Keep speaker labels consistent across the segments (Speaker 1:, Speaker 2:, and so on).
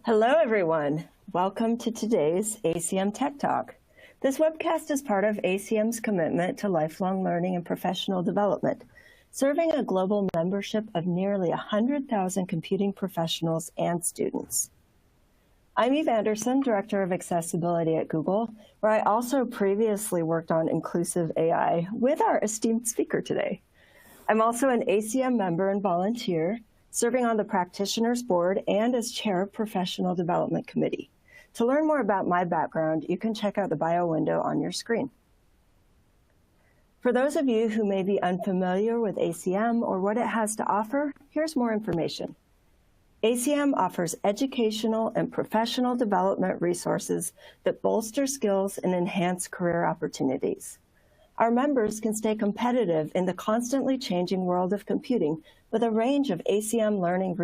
Speaker 1: Hello, everyone. Welcome to today's ACM Tech Talk. This webcast is part of ACM's commitment to lifelong learning and professional development, serving a global membership of nearly 100,000 computing professionals and students. I'm Eve Anderson, Director of Accessibility at Google, where I also previously worked on inclusive AI with our esteemed speaker today. I'm also an ACM member and volunteer, serving on the Practitioners Board and as Chair of Professional Development Committee. To learn more about my background, you can check out the bio window on your screen. For those of you who may be unfamiliar with ACM or what it has to offer, here's more information. ACM offers educational and professional development resources that bolster skills and enhance career opportunities. Our members can stay competitive in the constantly changing world of computing with a range of ACM Learning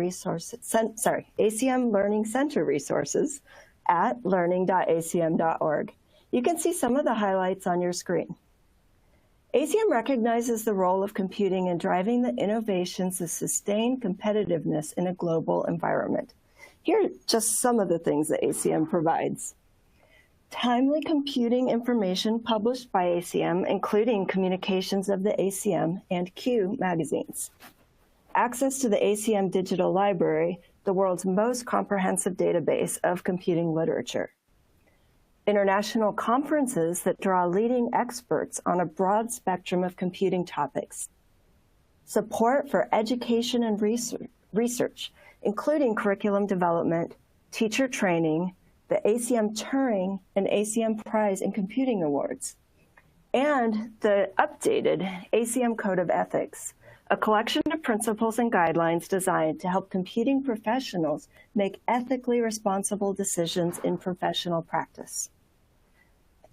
Speaker 1: Center resources at learning.acm.org. You can see some of the highlights on your screen. ACM recognizes the role of computing in driving the innovations of sustained competitiveness in a global environment. Here are just some of the things that ACM provides. Timely computing information published by ACM, including communications of the ACM and Q magazines. Access to the ACM Digital Library, the world's most comprehensive database of computing literature. International conferences that draw leading experts on a broad spectrum of computing topics. Support for education and research, including curriculum development, teacher training, the ACM Turing and ACM Prize in Computing Awards, and the updated ACM Code of Ethics, a collection of principles and guidelines designed to help computing professionals make ethically responsible decisions in professional practice.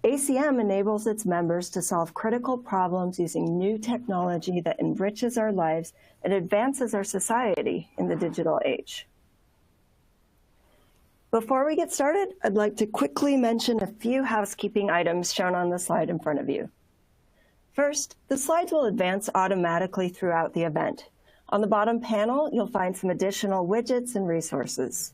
Speaker 1: ACM enables its members to solve critical problems using new technology that enriches our lives and advances our society in the digital age. Before we get started, I'd like to quickly mention a few housekeeping items shown on the slide in front of you. First, the slides will advance automatically throughout the event. On the bottom panel, you'll find some additional widgets and resources.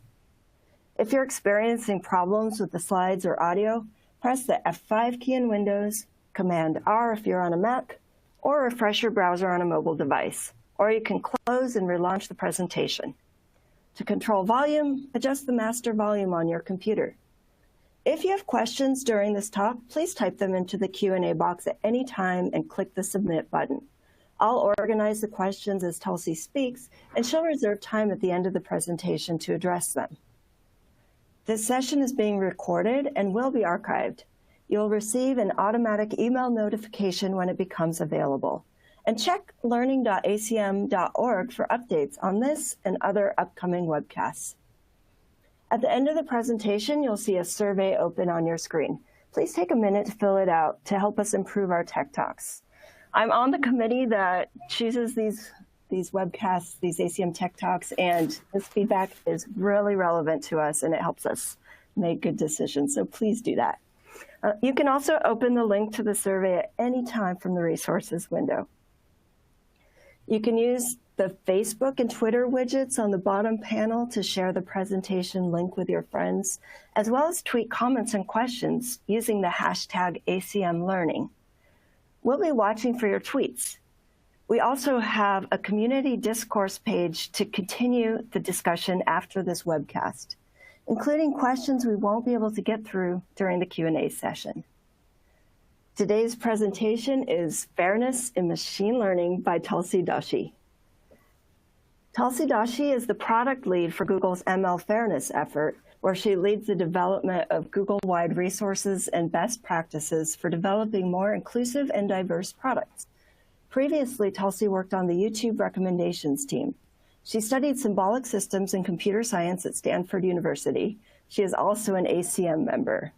Speaker 1: If you're experiencing problems with the slides or audio, press the F5 key in Windows, Command R if you're on a Mac, or refresh your browser on a mobile device, or you can close and relaunch the presentation. To control volume, adjust the master volume on your computer. If you have questions during this talk, please type them into the Q&A box at any time and click the Submit button. I'll organize the questions as Tulsee speaks, and she'll reserve time at the end of the presentation to address them. This session is being recorded and will be archived. You'll receive an automatic email notification when it becomes available. And check learning.acm.org for updates on this and other upcoming webcasts. At the end of the presentation, you'll see a survey open on your screen. Please take a minute to fill it out to help us improve our tech talks. I'm on the committee that chooses these webcasts, these ACM Tech Talks, and this feedback is really relevant to us and it helps us make good decisions, so please do that. You can also open the link to the survey at any time from the resources window. You can use the Facebook and Twitter widgets on the bottom panel to share the presentation link with your friends, as well as tweet comments and questions using the hashtag ACMLearning. We'll be watching for your tweets. We also have a community discourse page to continue the discussion after this webcast, including questions we won't be able to get through during the Q&A session. Today's presentation is Fairness in Machine Learning by Tulsee Doshi. Tulsee Doshi is the product lead for Google's ML Fairness effort, where she leads the development of Google-wide resources and best practices for developing more inclusive and diverse products. Previously, Tulsee worked on the YouTube recommendations team. She studied symbolic systems and computer science at Stanford University. She is also an ACM member.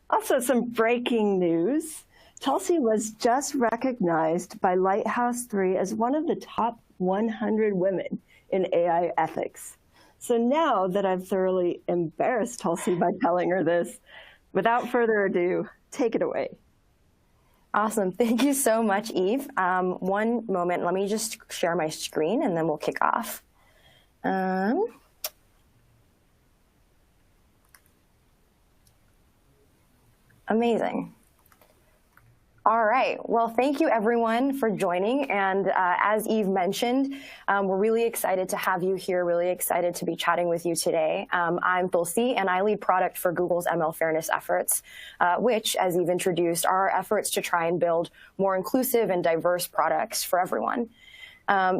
Speaker 1: Also, some breaking news. Tulsee was just recognized by Lighthouse 3 as one of the top 100 women in AI ethics. So now that I've thoroughly embarrassed Tulsee by telling her this, without further ado, take it away.
Speaker 2: Awesome. Thank you so much, Eve. One moment. Let me just share my screen, and then we'll kick off. Amazing. All right. Well, thank you everyone for joining. And as Eve mentioned, we're really excited to have you here, really excited to be chatting with you today. I'm Tulsee, and I lead product for Google's ML fairness efforts, which, as Eve introduced, are our efforts to try and build more inclusive and diverse products for everyone.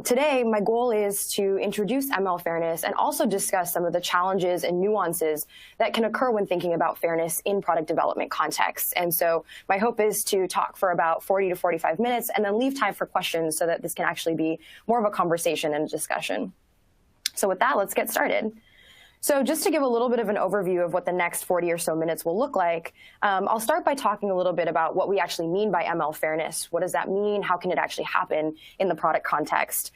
Speaker 2: Today, my goal is to introduce ML fairness and also discuss some of the challenges and nuances that can occur when thinking about fairness in product development contexts. And so my hope is to talk for about 40 to 45 minutes and then leave time for questions so that this can actually be more of a conversation and a discussion. So with that, let's get started. So just to give a little bit of an overview of what the next 40 or so minutes will look like, I'll start by talking a little bit about what we actually mean by ML fairness. What does that mean? How can it actually happen in the product context?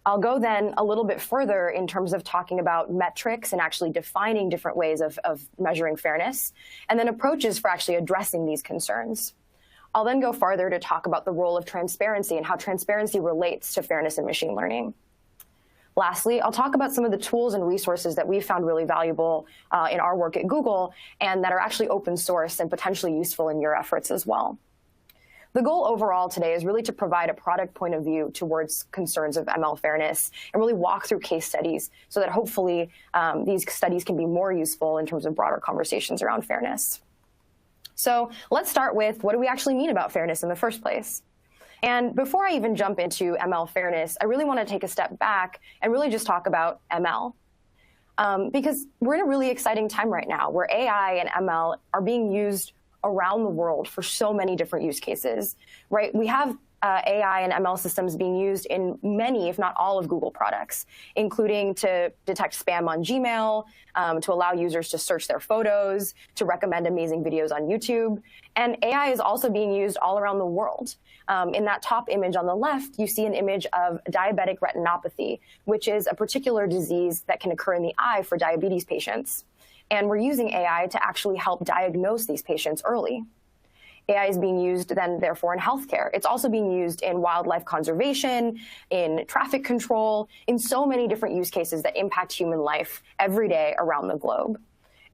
Speaker 2: I'll go then a little bit further in terms of talking about metrics and actually defining different ways of measuring fairness, and then approaches for actually addressing these concerns. I'll then go farther to talk about the role of transparency and how transparency relates to fairness in machine learning. Lastly, I'll talk about some of the tools and resources that we've found really valuable in our work at Google and that are actually open source and potentially useful in your efforts as well. The goal overall today is really to provide a product point of view towards concerns of ML fairness and really walk through case studies so that hopefully these studies can be more useful in terms of broader conversations around fairness. So let's start with, what do we actually mean about fairness in the first place? And before I even jump into ML fairness, I really want to take a step back and really just talk about ML. Because we're in a really exciting time right now where AI and ML are being used around the world for so many different use cases, right? We have AI and ML systems being used in many, if not all, of Google products, including to detect spam on Gmail, to allow users to search their photos, to recommend amazing videos on YouTube. And AI is also being used all around the world. In that top image on the left, you see an image of diabetic retinopathy, which is a particular disease that can occur in the eye for diabetes patients. And we're using AI to actually help diagnose these patients early. AI is being used then, therefore, in healthcare. It's also being used in wildlife conservation, in traffic control, in so many different use cases that impact human life every day around the globe.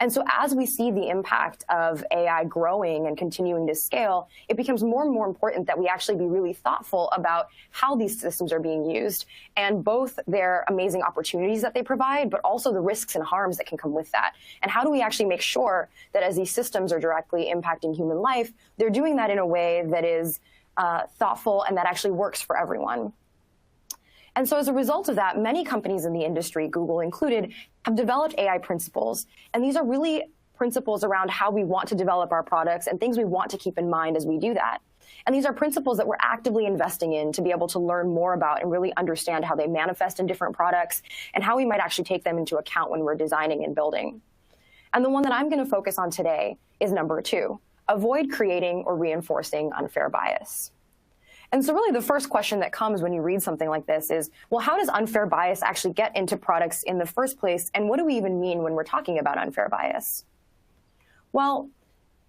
Speaker 2: And so as we see the impact of AI growing and continuing to scale, it becomes more and more important that we actually be really thoughtful about how these systems are being used, and both their amazing opportunities that they provide, but also the risks and harms that can come with that. And how do we actually make sure that as these systems are directly impacting human life, they're doing that in a way that is thoughtful and that actually works for everyone. And so as a result of that, many companies in the industry, Google included, have developed AI principles. And these are really principles around how we want to develop our products and things we want to keep in mind as we do that. And these are principles that we're actively investing in to be able to learn more about and really understand how they manifest in different products and how we might actually take them into account when we're designing and building. And the one that I'm going to focus on today is number 2, avoid creating or reinforcing unfair bias. And so really the first question that comes when you read something like this is, well, how does unfair bias actually get into products in the first place? And what do we even mean when we're talking about unfair bias? Well,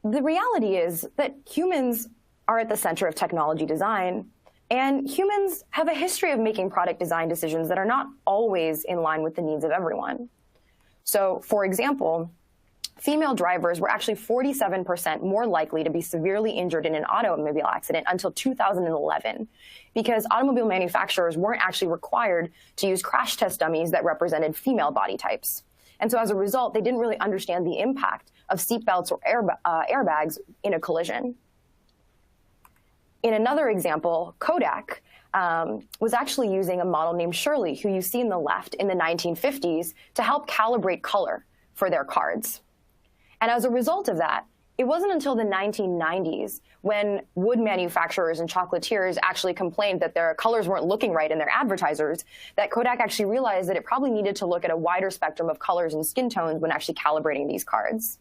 Speaker 2: the reality is that humans are at the center of technology design, and humans have a history of making product design decisions that are not always in line with the needs of everyone. So, for example, female drivers were actually 47% more likely to be severely injured in an automobile accident until 2011, because automobile manufacturers weren't actually required to use crash test dummies that represented female body types. And so as a result, they didn't really understand the impact of seatbelts or airbags in a collision. In another example, Kodak was actually using a model named Shirley, who you see in the left, in the 1950s to help calibrate color for their cards. And as a result of that, it wasn't until the 1990s when wood manufacturers and chocolatiers actually complained that their colors weren't looking right in their advertisers that Kodak actually realized that it probably needed to look at a wider spectrum of colors and skin tones when actually calibrating these cards.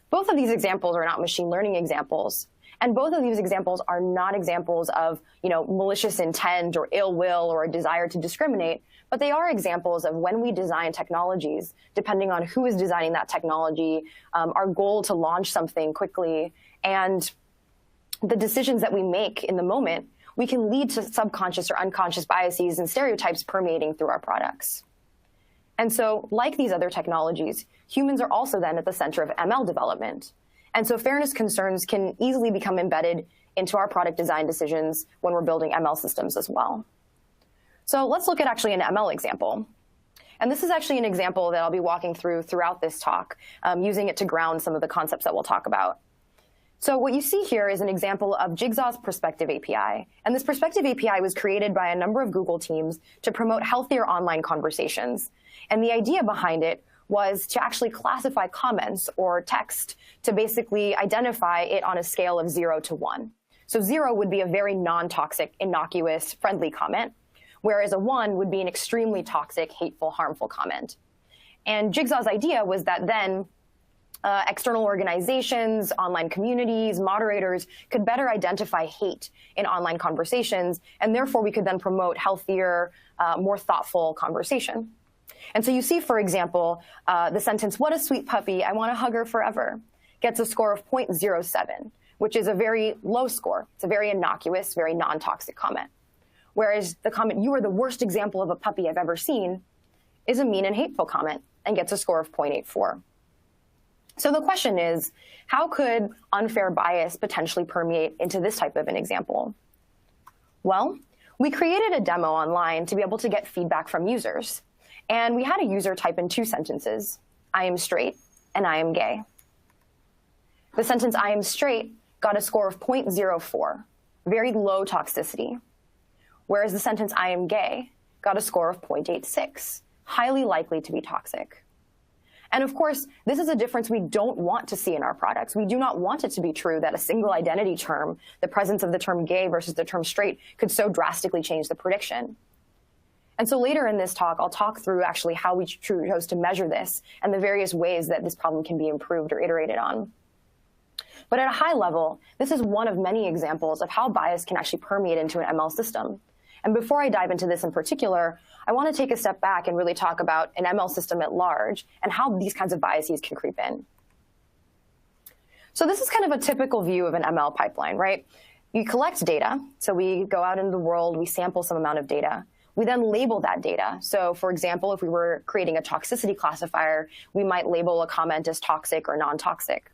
Speaker 2: Both of these examples are not machine learning examples. And both of these examples are not examples of, malicious intent or ill will or a desire to discriminate, but they are examples of when we design technologies, depending on who is designing that technology, our goal to launch something quickly, and the decisions that we make in the moment, we can lead to subconscious or unconscious biases and stereotypes permeating through our products. And so, like these other technologies, humans are also then at the center of ML development. And so fairness concerns can easily become embedded into our product design decisions when we're building ML systems as well. So let's look at actually an ML example. And this is actually an example that I'll be walking through throughout this talk, using it to ground some of the concepts that we'll talk about. So what you see here is an example of Jigsaw's Perspective API. And this Perspective API was created by a number of Google teams to promote healthier online conversations. And the idea behind it was to actually classify comments or text to basically identify it on a scale of 0 to 1. So 0 would be a very non-toxic, innocuous, friendly comment, whereas a 1 would be an extremely toxic, hateful, harmful comment. And Jigsaw's idea was that then external organizations, online communities, moderators could better identify hate in online conversations, and therefore we could then promote healthier, more thoughtful conversation. And so you see, for example, the sentence, "What a sweet puppy, I want to hug her forever," gets a score of 0.07, which is a very low score. It's a very innocuous, very non-toxic comment. Whereas the comment, "You are the worst example of a puppy I've ever seen," is a mean and hateful comment and gets a score of 0.84. So the question is, how could unfair bias potentially permeate into this type of an example? Well, we created a demo online to be able to get feedback from users. And we had a user type in 2 sentences, "I am straight," and "I am gay." The sentence "I am straight" got a score of 0.04, very low toxicity. Whereas the sentence "I am gay" got a score of 0.86, highly likely to be toxic. And of course, this is a difference we don't want to see in our products. We do not want it to be true that a single identity term, the presence of the term gay versus the term straight, could so drastically change the prediction. And so later in this talk, I'll talk through actually how we chose to measure this and the various ways that this problem can be improved or iterated on. But at a high level, this is one of many examples of how bias can actually permeate into an ML system. And before I dive into this in particular, I want to take a step back and really talk about an ML system at large and how these kinds of biases can creep in. So this is kind of a typical view of an ML pipeline, right? You collect data. So we go out into the world, we sample some amount of data. We then label that data. So for example, if we were creating a toxicity classifier, we might label a comment as toxic or non-toxic.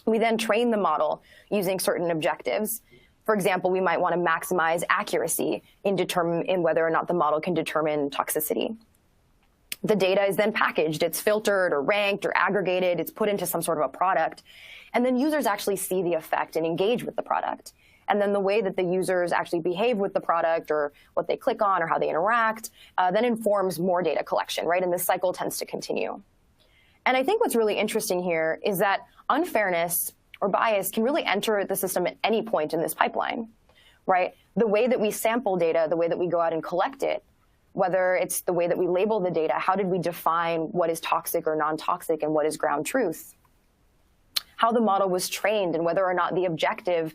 Speaker 2: We then train the model using certain objectives. For example, we might want to maximize accuracy in whether or not the model can determine toxicity. The data is then packaged. It's filtered or ranked or aggregated. It's put into some sort of a product. And then users actually see the effect and engage with the product. And then the way that the users actually behave with the product or what they click on or how they interact then informs more data collection, right? And this cycle tends to continue. And I think what's really interesting here is that unfairness or bias can really enter the system at any point in this pipeline, right? The way that we sample data, the way that we go out and collect it, whether it's the way that we label the data, how did we define what is toxic or non-toxic and what is ground truth? How the model was trained and whether or not the objective,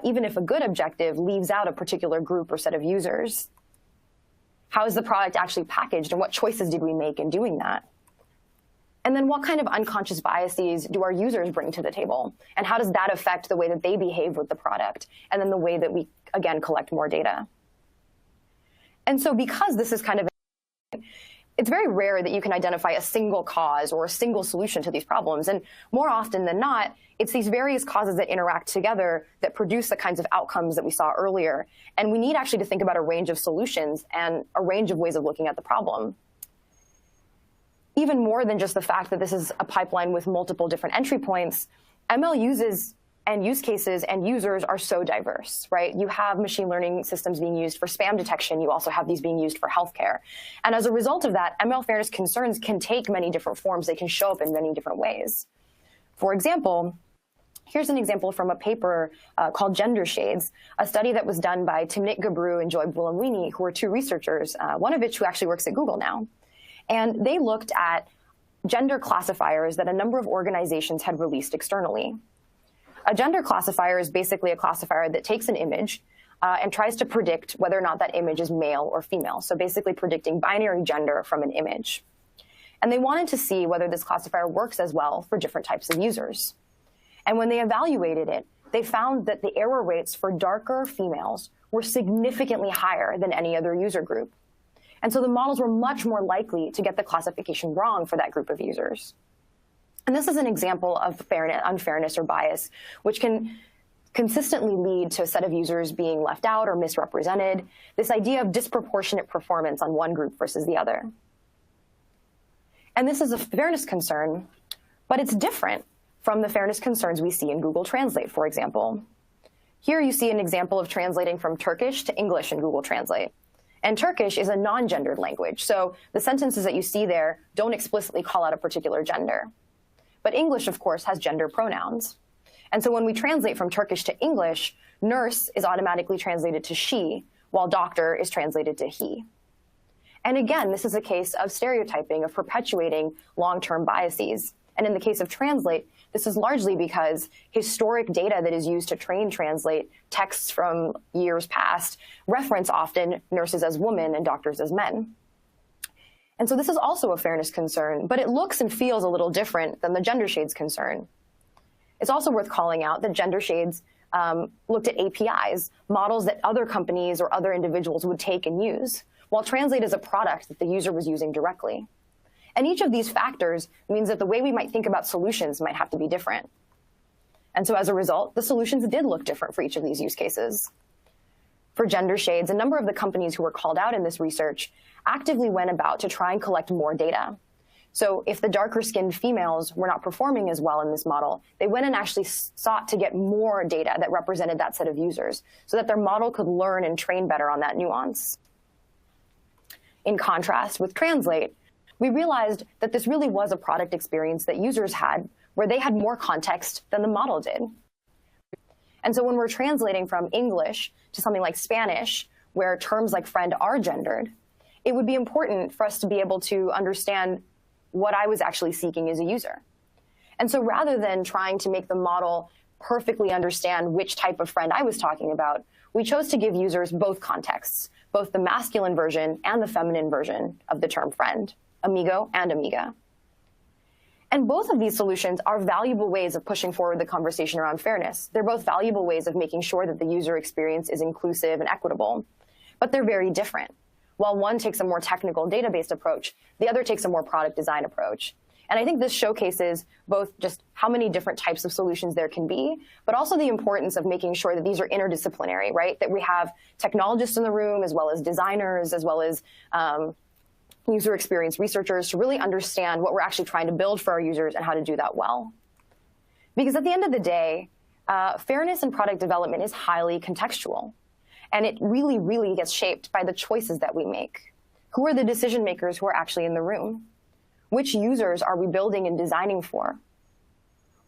Speaker 2: even if a good objective, leaves out a particular group or set of users. How is the product actually packaged and what choices did we make in doing that? And then what kind of unconscious biases do our users bring to the table? And how does that affect the way that they behave with the product? And then the way that we, again, collect more data. And so because this is kind of, it's very rare that you can identify a single cause or a single solution to these problems. And more often than not, it's these various causes that interact together that produce the kinds of outcomes that we saw earlier. And we need actually to think about a range of solutions and a range of ways of looking at the problem. Even more than just the fact that this is a pipeline with multiple different entry points, ML uses and use cases and users are so diverse, right? You have machine learning systems being used for spam detection. You also have these being used for healthcare. And as a result of that, ML fairness concerns can take many different forms. They can show up in many different ways. For example, here's an example from a paper called Gender Shades, a study that was done by Timnit Gebru and Joy Buolamwini, who are 2 researchers, one of which who actually works at Google now. And they looked at gender classifiers that a number of organizations had released externally. A gender classifier is basically a classifier that takes an image and tries to predict whether or not that image is male or female. So basically predicting binary gender from an image. And they wanted to see whether this classifier works as well for different types of users. And when they evaluated it, they found that the error rates for darker females were significantly higher than any other user group. And so the models were much more likely to get the classification wrong for that group of users. And this is an example of unfairness or bias, which can consistently lead to a set of users being left out or misrepresented, this idea of disproportionate performance on one group versus the other. And this is a fairness concern, but it's different from the fairness concerns we see in Google Translate, for example. Here you see an example of translating from Turkish to English in Google Translate. And Turkish is a non-gendered language, so the sentences that you see there don't explicitly call out a particular gender. But English, of course, has gender pronouns. And so when we translate from Turkish to English, nurse is automatically translated to she, while doctor is translated to he. And again, this is a case of stereotyping, of perpetuating long-term biases. And in the case of Translate, this is largely because historic data that is used to train Translate texts from years past reference often nurses as women and doctors as men. And so this is also a fairness concern, but it looks and feels a little different than the gender shades concern. It's also worth calling out that gender shades looked at APIs, models that other companies or other individuals would take and use, while Translate is a product that the user was using directly. And each of these factors means that the way we might think about solutions might have to be different. And so as a result, the solutions did look different for each of these use cases. For gender shades, a number of the companies who were called out in this research actively went about to try and collect more data. So if the darker-skinned females were not performing as well in this model, they went and actually sought to get more data that represented that set of users so that their model could learn and train better on that nuance. In contrast with Translate, we realized that this really was a product experience that users had where they had more context than the model did. And so when we're translating from English to something like Spanish, where terms like friend are gendered, it would be important for us to be able to understand what I was actually seeking as a user. And so rather than trying to make the model perfectly understand which type of friend I was talking about, we chose to give users both contexts, both the masculine version and the feminine version of the term friend, amigo and amiga. And both of these solutions are valuable ways of pushing forward the conversation around fairness. They're both valuable ways of making sure that the user experience is inclusive and equitable, but they're very different. While one takes a more technical data-based approach, the other takes a more product design approach. And I think this showcases both just how many different types of solutions there can be, but also the importance of making sure that these are interdisciplinary, right? That we have technologists in the room, as well as designers, as well as user experience researchers to really understand what we're actually trying to build for our users and how to do that well. Because at the end of the day, fairness in product development is highly contextual. And it really, really gets shaped by the choices that we make. Who are the decision makers who are actually in the room? Which users are we building and designing for?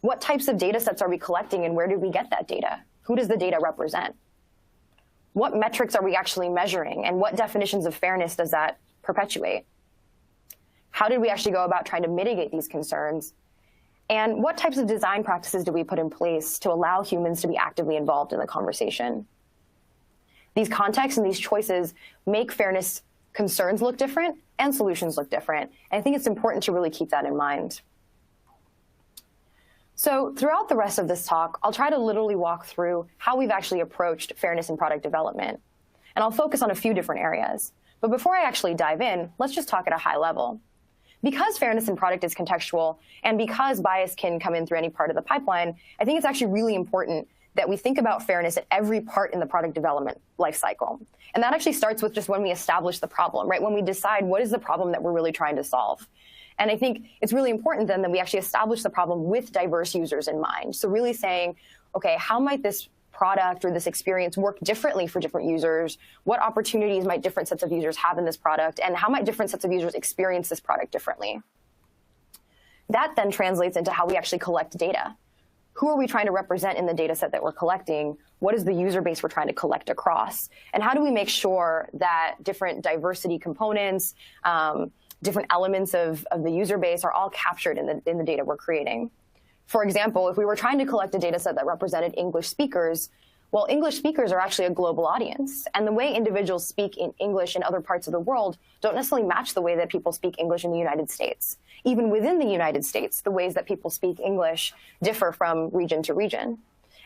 Speaker 2: What types of data sets are we collecting and where did we get that data? Who does the data represent? What metrics are we actually measuring and what definitions of fairness does that perpetuate? How did we actually go about trying to mitigate these concerns? And what types of design practices do we put in place to allow humans to be actively involved in the conversation? These contexts and these choices make fairness concerns look different and solutions look different. And I think it's important to really keep that in mind. So throughout the rest of this talk, I'll try to literally walk through how we've actually approached fairness in product development. And I'll focus on a few different areas. But before I actually dive in, let's just talk at a high level. Because fairness in product is contextual, and because bias can come in through any part of the pipeline, I think it's actually really important that we think about fairness at every part in the product development lifecycle. And that actually starts with just when we establish the problem, right? When we decide what is the problem that we're really trying to solve. And I think it's really important then that we actually establish the problem with diverse users in mind. So really saying, okay, how might this product or this experience work differently for different users? What opportunities might different sets of users have in this product? And how might different sets of users experience this product differently? That then translates into how we actually collect data. Who are we trying to represent in the data set that we're collecting? What is the user base we're trying to collect across? And how do we make sure that different diversity components, different elements of the user base are all captured in the data we're creating? For example, if we were trying to collect a data set that represented English speakers, well, English speakers are actually a global audience. And the way individuals speak in English in other parts of the world don't necessarily match the way that people speak English in the United States. Even within the United States, the ways that people speak English differ from region to region.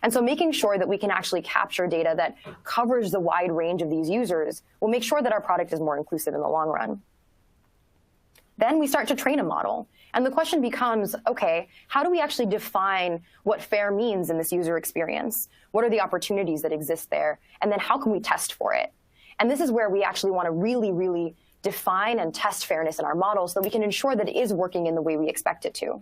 Speaker 2: And so making sure that we can actually capture data that covers the wide range of these users will make sure that our product is more inclusive in the long run. Then we start to train a model. And the question becomes, okay, how do we actually define what fair means in this user experience? What are the opportunities that exist there? And then how can we test for it? And this is where we actually want to really, really define and test fairness in our model so that we can ensure that it is working in the way we expect it to.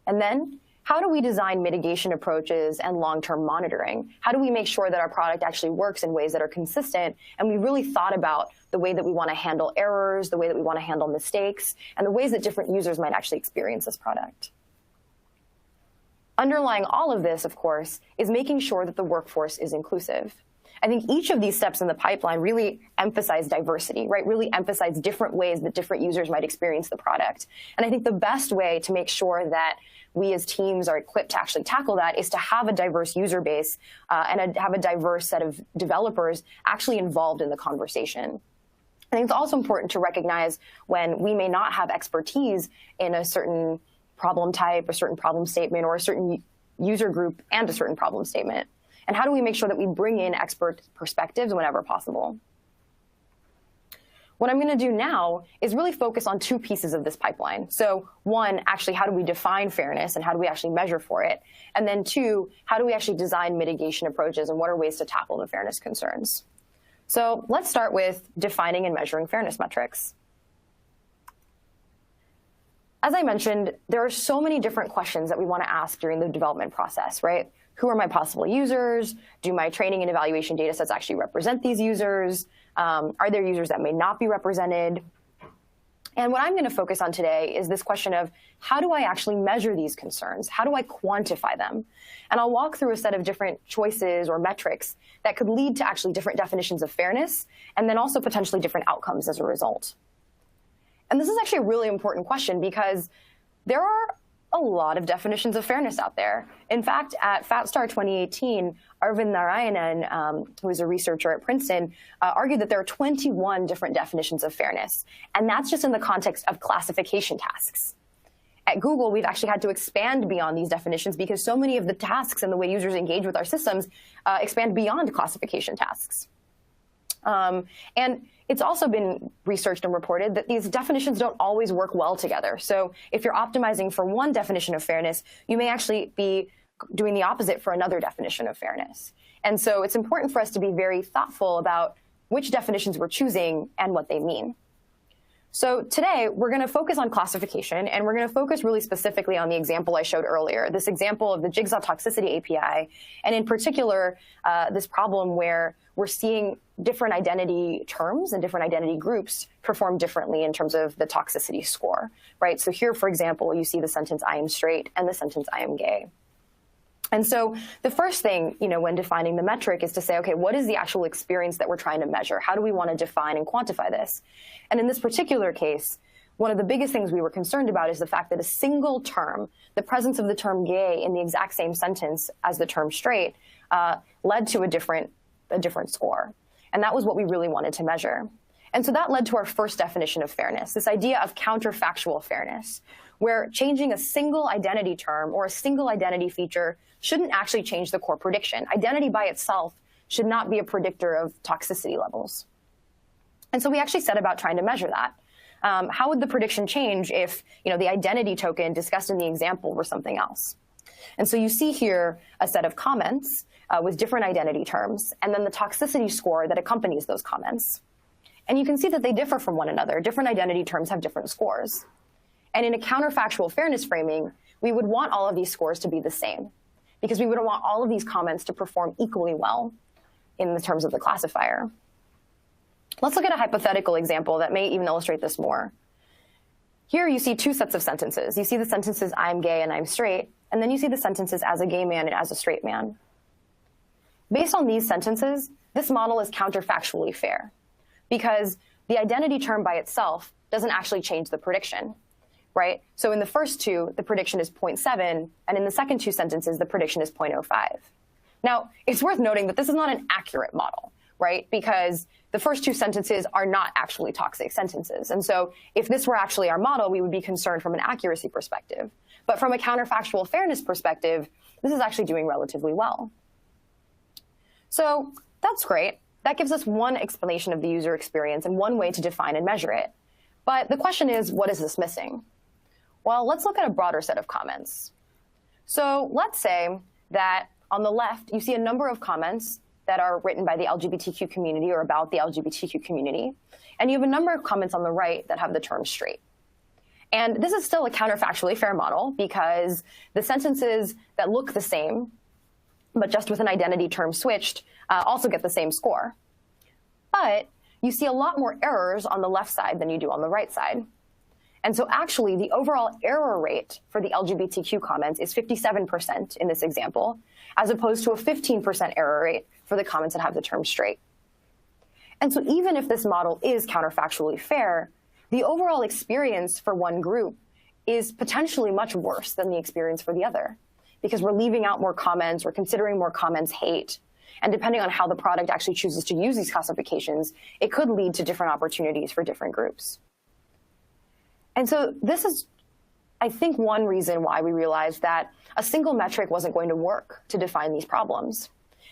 Speaker 2: And then, how do we design mitigation approaches and long-term monitoring? How do we make sure that our product actually works in ways that are consistent? And we really thought about the way that we want to handle errors, the way that we want to handle mistakes, and the ways that different users might actually experience this product. Underlying all of this, of course, is making sure that the workforce is inclusive. I think each of these steps in the pipeline really emphasize diversity, right? Really emphasize different ways that different users might experience the product. And I think the best way to make sure that we as teams are equipped to actually tackle that is to have a diverse user base and have a diverse set of developers actually involved in the conversation. I think it's also important to recognize when we may not have expertise in a certain problem type, a certain problem statement, or a certain user group and a certain problem statement. And how do we make sure that we bring in expert perspectives whenever possible? What I'm going to do now is really focus on two pieces of this pipeline. So one, actually, how do we define fairness and how do we actually measure for it? And then two, how do we actually design mitigation approaches and what are ways to tackle the fairness concerns? So let's start with defining and measuring fairness metrics. As I mentioned, there are so many different questions that we want to ask during the development process, right? Who are my possible users? Do my training and evaluation data sets actually represent these users? Are there users that may not be represented? And what I'm going to focus on today is this question of how do I actually measure these concerns? How do I quantify them? And I'll walk through a set of different choices or metrics that could lead to actually different definitions of fairness and then also potentially different outcomes as a result. And this is actually a really important question because there are a lot of definitions of fairness out there. In fact, at FatStar 2018, Arvind Narayanan, who is a researcher at Princeton, argued that there are 21 different definitions of fairness. And that's just in the context of classification tasks. At Google, we've actually had to expand beyond these definitions because so many of the tasks and the way users engage with our systems expand beyond classification tasks. And it's also been researched and reported that these definitions don't always work well together. So if you're optimizing for one definition of fairness, you may actually be doing the opposite for another definition of fairness. And so it's important for us to be very thoughtful about which definitions we're choosing and what they mean. So today, we're going to focus on classification, and we're going to focus really specifically on the example I showed earlier, this example of the Jigsaw Toxicity API, and in particular, this problem where we're seeing different identity terms and different identity groups perform differently in terms of the toxicity score, right? So here, for example, you see the sentence, I am straight, and the sentence, I am gay. And so the first thing, when defining the metric is to say, okay, what is the actual experience that we're trying to measure? How do we want to define and quantify this? And in this particular case, one of the biggest things we were concerned about is the fact that a single term, the presence of the term gay in the exact same sentence as the term straight, led to a different score. And that was what we really wanted to measure. And so that led to our first definition of fairness, this idea of counterfactual fairness, where changing a single identity term or a single identity feature shouldn't actually change the core prediction. Identity by itself should not be a predictor of toxicity levels. And so we actually set about trying to measure that. How would the prediction change if the identity token discussed in the example were something else? And so you see here a set of comments with different identity terms, and then the toxicity score that accompanies those comments. And you can see that they differ from one another. Different identity terms have different scores. And in a counterfactual fairness framing, we would want all of these scores to be the same, because we would want all of these comments to perform equally well in the terms of the classifier. Let's look at a hypothetical example that may even illustrate this more. Here you see two sets of sentences. You see the sentences, I'm gay and I'm straight, and then you see the sentences as a gay man and as a straight man. Based on these sentences, this model is counterfactually fair, because the identity term by itself doesn't actually change the prediction, right? So in the first two, the prediction is 0.7, and in the second two sentences, the prediction is 0.05. Now, it's worth noting that this is not an accurate model, right? Because the first two sentences are not actually toxic sentences. And so if this were actually our model, we would be concerned from an accuracy perspective. But from a counterfactual fairness perspective, this is actually doing relatively well. So that's great. That gives us one explanation of the user experience and one way to define and measure it. But the question is, what is this missing? Well, let's look at a broader set of comments. So let's say that on the left, you see a number of comments that are written by the LGBTQ community or about the LGBTQ community. And you have a number of comments on the right that have the term straight. And this is still a counterfactually fair model because the sentences that look the same, but just with an identity term switched, also get the same score. But you see a lot more errors on the left side than you do on the right side. And so actually, the overall error rate for the LGBTQ comments is 57% in this example, as opposed to a 15% error rate for the comments that have the term straight. And so even if this model is counterfactually fair, the overall experience for one group is potentially much worse than the experience for the other, because we're leaving out more comments, we're considering more comments hate. And depending on how the product actually chooses to use these classifications, it could lead to different opportunities for different groups. And so this is, I think, one reason why we realized that a single metric wasn't going to work to define these problems.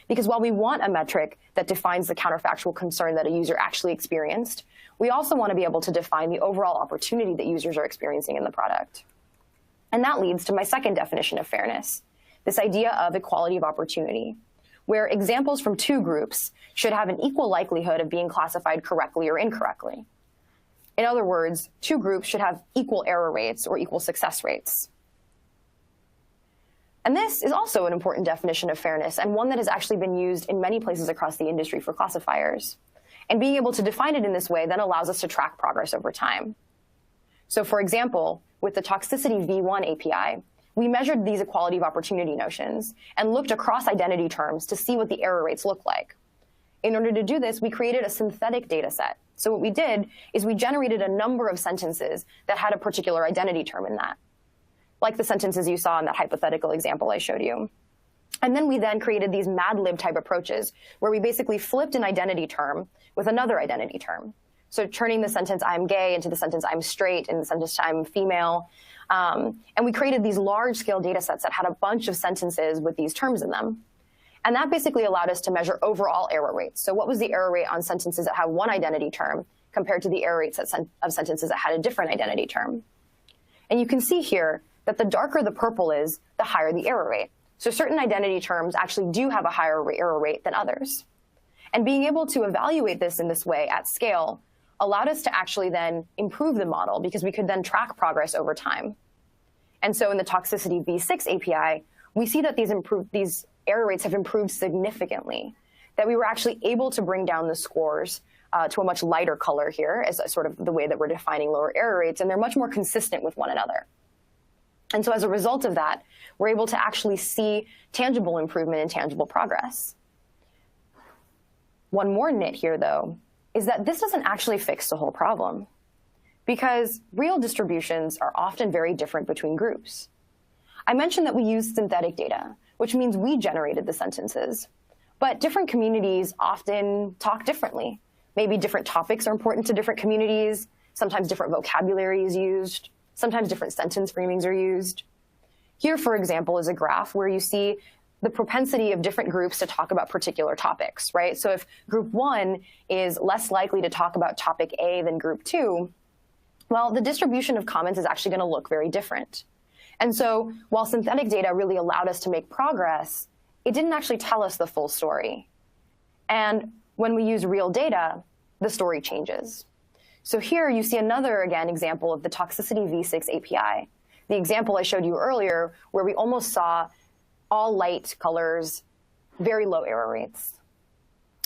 Speaker 2: Because while we want a metric that defines the counterfactual concern that a user actually experienced, we also want to be able to define the overall opportunity that users are experiencing in the product. And that leads to my second definition of fairness, this idea of equality of opportunity, where examples from two groups should have an equal likelihood of being classified correctly or incorrectly. In other words, two groups should have equal error rates or equal success rates. And this is also an important definition of fairness, and one that has actually been used in many places across the industry for classifiers. And being able to define it in this way then allows us to track progress over time. So for example, with the Toxicity V1 API, we measured these equality of opportunity notions and looked across identity terms to see what the error rates look like. In order to do this, we created a synthetic data set. So what we did is we generated a number of sentences that had a particular identity term in that, like the sentences you saw in that hypothetical example I showed you. And then we created these Mad Lib type approaches where we basically flipped an identity term with another identity term. So turning the sentence I'm gay into the sentence I'm straight and the sentence I'm female. And we created these large-scale data sets that had a bunch of sentences with these terms in them. And that basically allowed us to measure overall error rates. So what was the error rate on sentences that have one identity term compared to the error rates of sentences that had a different identity term? And you can see here that the darker the purple is, the higher the error rate. So certain identity terms actually do have a higher error rate than others. And being able to evaluate this in this way at scale allowed us to actually then improve the model because we could then track progress over time. And so in the Toxicity V6 API, we see that these error rates have improved significantly, that we were actually able to bring down the scores to a much lighter color here as sort of the way that we're defining lower error rates, and they're much more consistent with one another. And so as a result of that, we're able to actually see tangible improvement and tangible progress. One more nit here, though, is that this doesn't actually fix the whole problem, because real distributions are often very different between groups. I mentioned that we use synthetic data, which means we generated the sentences. But different communities often talk differently. Maybe different topics are important to different communities. Sometimes different vocabulary is used. Sometimes different sentence framings are used. Here, for example, is a graph where you see the propensity of different groups to talk about particular topics, right? So if group 1 is less likely to talk about topic A than group 2, well, the distribution of comments is actually going to look very different. And so while synthetic data really allowed us to make progress, it didn't actually tell us the full story. And when we use real data, the story changes. So here you see another, again, example of the Toxicity V6 API. The example I showed you earlier, where we almost saw all light colors, very low error rates.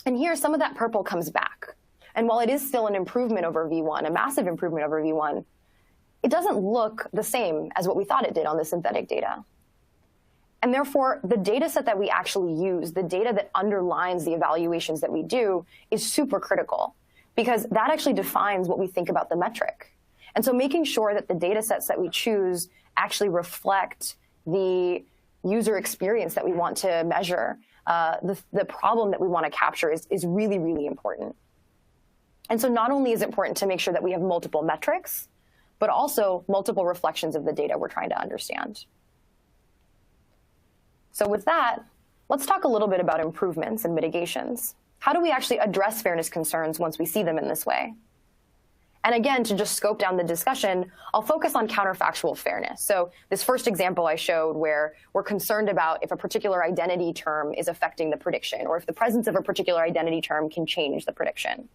Speaker 2: And here some of that purple comes back. And while it is still an improvement over V1, a massive improvement over V1, it doesn't look the same as what we thought it did on the synthetic data. And therefore, the data set that we actually use, the data that underlines the evaluations that we do, is super critical, because that actually defines what we think about the metric. And so making sure that the data sets that we choose actually reflect the user experience that we want to measure, the problem that we want to capture is really, really important. And so not only is it important to make sure that we have multiple metrics, but also multiple reflections of the data we're trying to understand. So with that, let's talk a little bit about improvements and mitigations. How do we actually address fairness concerns once we see them in this way? And again, to just scope down the discussion, I'll focus on counterfactual fairness. So this first example I showed where we're concerned about if a particular identity term is affecting the prediction, or if the presence of a particular identity term can change the prediction.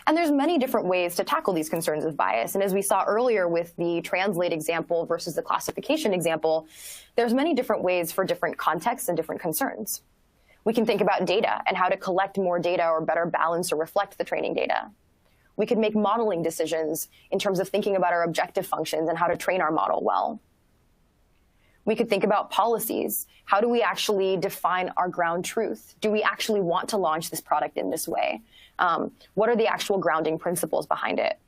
Speaker 2: And there's many different ways to tackle these concerns of bias. And as we saw earlier with the translate example versus the classification example, there's many different ways for different contexts and different concerns. We can think about data and how to collect more data or better balance or reflect the training data. We could make modeling decisions in terms of thinking about our objective functions and how to train our model well. We could think about policies. How do we actually define our ground truth? Do we actually want to launch this product in this way? What are the actual grounding principles behind it?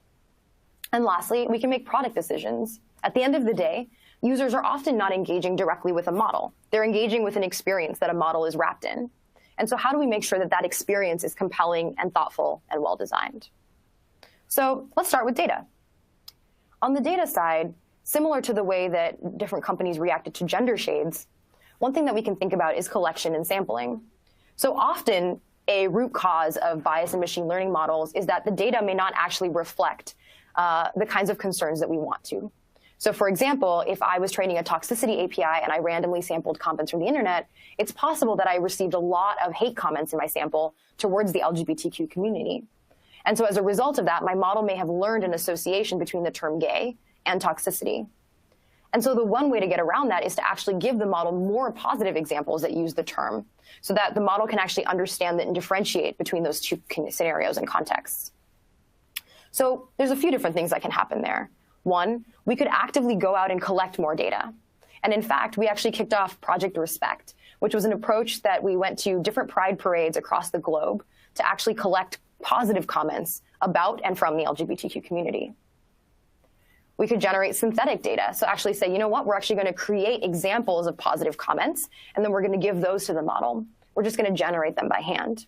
Speaker 2: And lastly, we can make product decisions. At the end of the day, users are often not engaging directly with a model. They're engaging with an experience that a model is wrapped in. And so how do we make sure that that experience is compelling and thoughtful and well-designed? So let's start with data. On the data side, similar to the way that different companies reacted to gender shades, one thing that we can think about is collection and sampling. So often, a root cause of bias in machine learning models is that the data may not actually reflect the kinds of concerns that we want to. So for example, if I was training a toxicity API and I randomly sampled comments from the internet, it's possible that I received a lot of hate comments in my sample towards the LGBTQ community. And so as a result of that, my model may have learned an association between the term gay and toxicity. And so the one way to get around that is to actually give the model more positive examples that use the term so that the model can actually understand and differentiate between those two scenarios and contexts. So there's a few different things that can happen there. One, we could actively go out and collect more data. And in fact, we actually kicked off Project Respect, which was an approach that we went to different pride parades across the globe to actually collect positive comments about and from the LGBTQ community. We could generate synthetic data. So actually say, you know what, we're actually going to create examples of positive comments, and then we're going to give those to the model. We're just going to generate them by hand.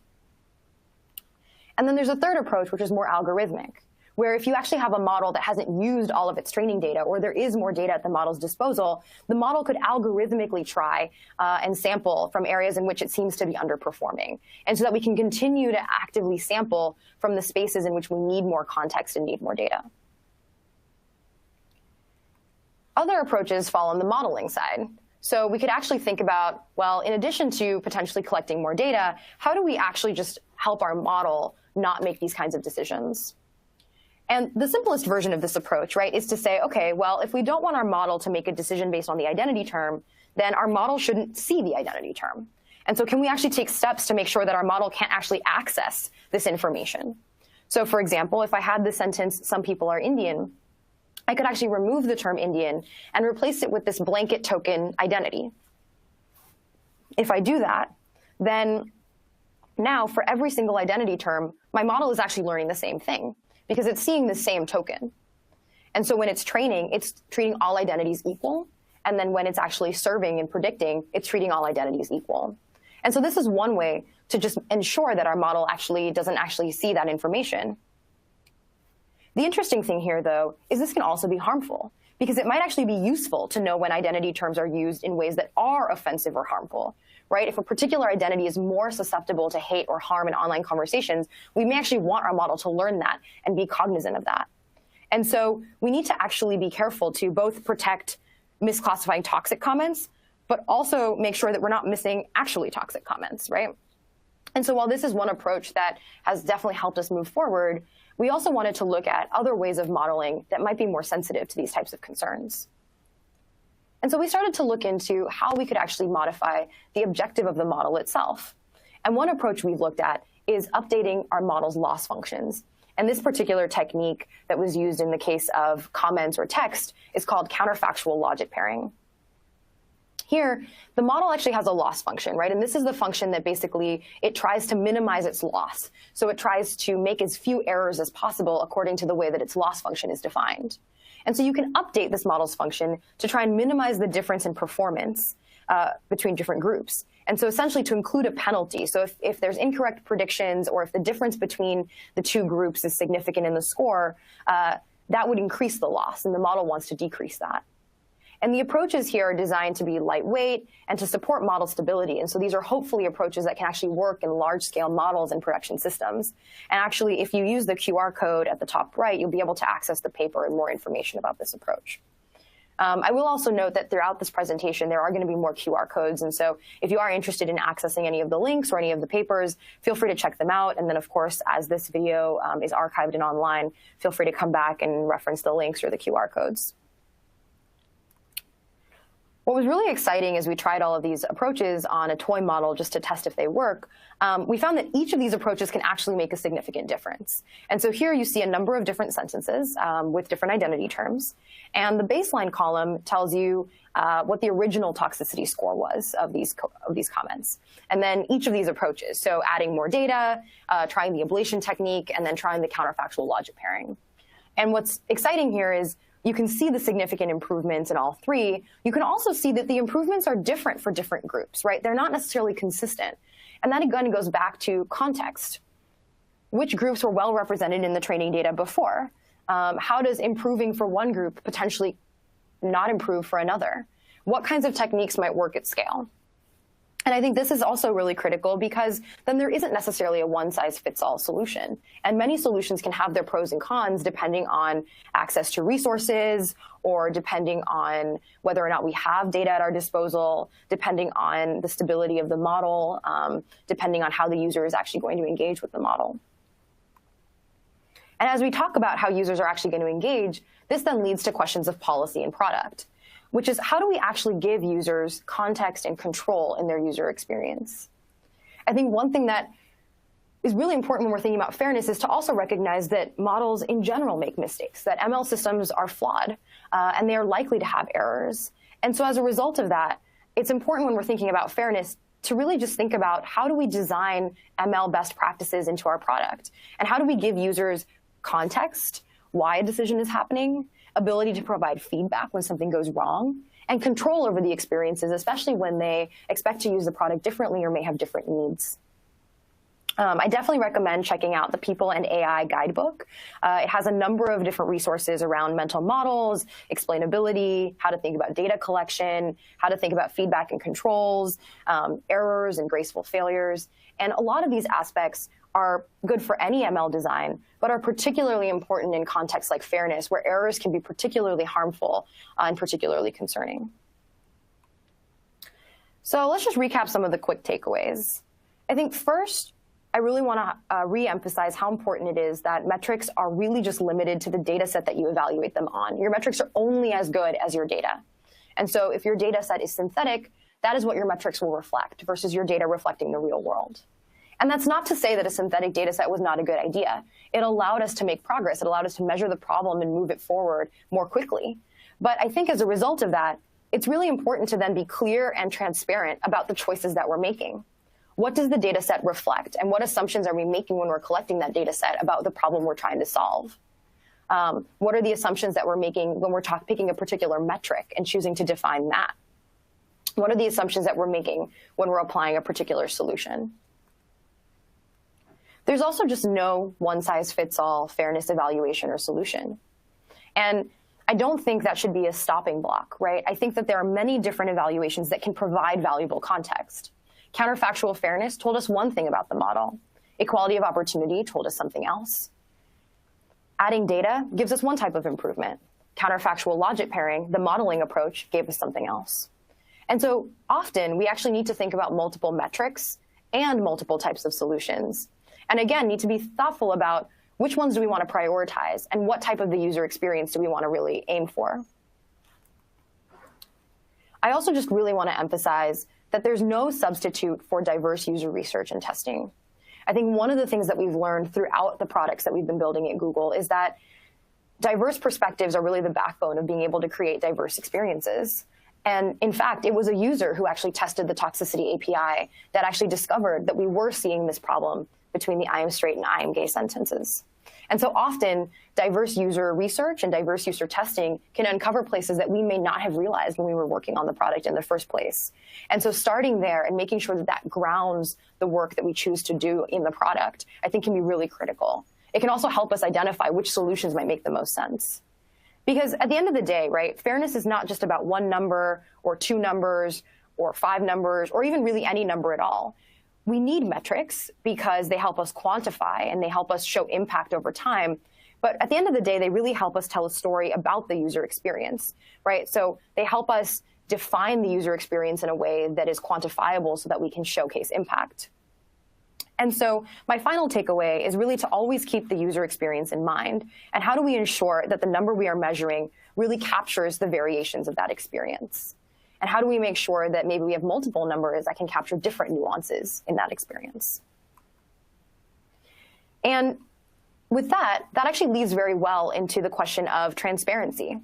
Speaker 2: And then there's a third approach, which is more algorithmic, where if you actually have a model that hasn't used all of its training data, or there is more data at the model's disposal, the model could algorithmically try and sample from areas in which it seems to be underperforming. And so that we can continue to actively sample from the spaces in which we need more context and need more data. Other approaches fall on the modeling side. So we could actually think about, well, in addition to potentially collecting more data, how do we actually just help our model not make these kinds of decisions? And the simplest version of this approach, right, is to say, okay, well, if we don't want our model to make a decision based on the identity term, then our model shouldn't see the identity term. And so can we actually take steps to make sure that our model can't actually access this information? So for example, if I had the sentence, some people are Indian, I could actually remove the term Indian and replace it with this blanket token identity. If I do that, then now for every single identity term, my model is actually learning the same thing because it's seeing the same token. And so when it's training, it's treating all identities equal. And then when it's actually serving and predicting, it's treating all identities equal. And so this is one way to just ensure that our model actually doesn't actually see that information. The interesting thing here, though, is this can also be harmful because it might actually be useful to know when identity terms are used in ways that are offensive or harmful, right? If a particular identity is more susceptible to hate or harm in online conversations, we may actually want our model to learn that and be cognizant of that. And so we need to actually be careful to both protect misclassifying toxic comments, but also make sure that we're not missing actually toxic comments, right? And so while this is one approach that has definitely helped us move forward, we also wanted to look at other ways of modeling that might be more sensitive to these types of concerns. And so we started to look into how we could actually modify the objective of the model itself. And one approach we've looked at is updating our model's loss functions. And this particular technique that was used in the case of comments or text is called counterfactual logic pairing. Here, the model actually has a loss function, right? And this is the function that basically it tries to minimize its loss. So it tries to make as few errors as possible according to the way that its loss function is defined. And so you can update this model's function to try and minimize the difference in performance between different groups. And so essentially to include a penalty. So if there's incorrect predictions or if the difference between the two groups is significant in the score, that would increase the loss, and the model wants to decrease that. And the approaches here are designed to be lightweight and to support model stability. And so these are hopefully approaches that can actually work in large-scale models and production systems. And actually, if you use the QR code at the top right, you'll be able to access the paper and more information about this approach. I will also note that throughout this presentation, there are going to be more QR codes. And so if you are interested in accessing any of the links or any of the papers, feel free to check them out. And then, of course, as this video is archived and online, feel free to come back and reference the links or the QR codes. What was really exciting as we tried all of these approaches on a toy model just to test if they work, we found that each of these approaches can actually make a significant difference. And so here you see a number of different sentences with different identity terms. And the baseline column tells you what the original toxicity score was of these comments. And then each of these approaches, so adding more data, trying the ablation technique, and then trying the counterfactual logic pairing. And what's exciting here is you can see the significant improvements in all three. You can also see that the improvements are different for different groups, right? They're not necessarily consistent. And that again goes back to context. Which groups were well represented in the training data before? How does improving for one group potentially not improve for another? What kinds of techniques might work at scale? And I think this is also really critical because then there isn't necessarily a one-size-fits-all solution. And many solutions can have their pros and cons depending on access to resources or depending on whether or not we have data at our disposal, depending on the stability of the model, depending on how the user is actually going to engage with the model. And as we talk about how users are actually going to engage, this then leads to questions of policy and product, which is how do we actually give users context and control in their user experience? I think one thing that is really important when we're thinking about fairness is to also recognize that models in general make mistakes, that ML systems are flawed, and they are likely to have errors. And so as a result of that, it's important when we're thinking about fairness to really just think about how do we design ML best practices into our product? And how do we give users context, why a decision is happening, ability to provide feedback when something goes wrong, and control over the experiences, especially when they expect to use the product differently or may have different needs. I definitely recommend checking out the People and AI Guidebook. It has a number of different resources around mental models, explainability, how to think about data collection, how to think about feedback and controls, errors and graceful failures. And a lot of these aspects are good for any ML design, but are particularly important in contexts like fairness, where errors can be particularly harmful and particularly concerning. So let's just recap some of the quick takeaways. I think first, I really want to re-emphasize how important it is that metrics are really just limited to the data set that you evaluate them on. Your metrics are only as good as your data. And so if your data set is synthetic, that is what your metrics will reflect versus your data reflecting the real world. And that's not to say that a synthetic data set was not a good idea. It allowed us to make progress. It allowed us to measure the problem and move it forward more quickly. But I think as a result of that, it's really important to then be clear and transparent about the choices that we're making. What does the data set reflect? And what assumptions are we making when we're collecting that data set about the problem we're trying to solve? What are the assumptions that we're making when we're picking a particular metric and choosing to define that? What are the assumptions that we're making when we're applying a particular solution? There's also just no one-size-fits-all fairness evaluation or solution. And I don't think that should be a stopping block, right? I think that there are many different evaluations that can provide valuable context. Counterfactual fairness told us one thing about the model. Equality of opportunity told us something else. Adding data gives us one type of improvement. Counterfactual logic pairing, the modeling approach, gave us something else. And so often we actually need to think about multiple metrics and multiple types of solutions. And again, need to be thoughtful about which ones do we want to prioritize and what type of the user experience do we want to really aim for. I also just really want to emphasize that there's no substitute for diverse user research and testing. I think one of the things that we've learned throughout the products that we've been building at Google is that diverse perspectives are really the backbone of being able to create diverse experiences. And in fact, it was a user who actually tested the toxicity API that actually discovered that we were seeing this problem between the I am straight and I am gay sentences. And so often, diverse user research and diverse user testing can uncover places that we may not have realized when we were working on the product in the first place. And so starting there and making sure that that grounds the work that we choose to do in the product, I think can be really critical. It can also help us identify which solutions might make the most sense. Because at the end of the day, right, fairness is not just about one number or two numbers or five numbers or even really any number at all. We need metrics because they help us quantify and they help us show impact over time. But at the end of the day, they really help us tell a story about the user experience, right? So they help us define the user experience in a way that is quantifiable so that we can showcase impact. And so my final takeaway is really to always keep the user experience in mind. And how do we ensure that the number we are measuring really captures the variations of that experience? And how do we make sure that maybe we have multiple numbers that can capture different nuances in that experience? And with that, that actually leads very well into the question of transparency.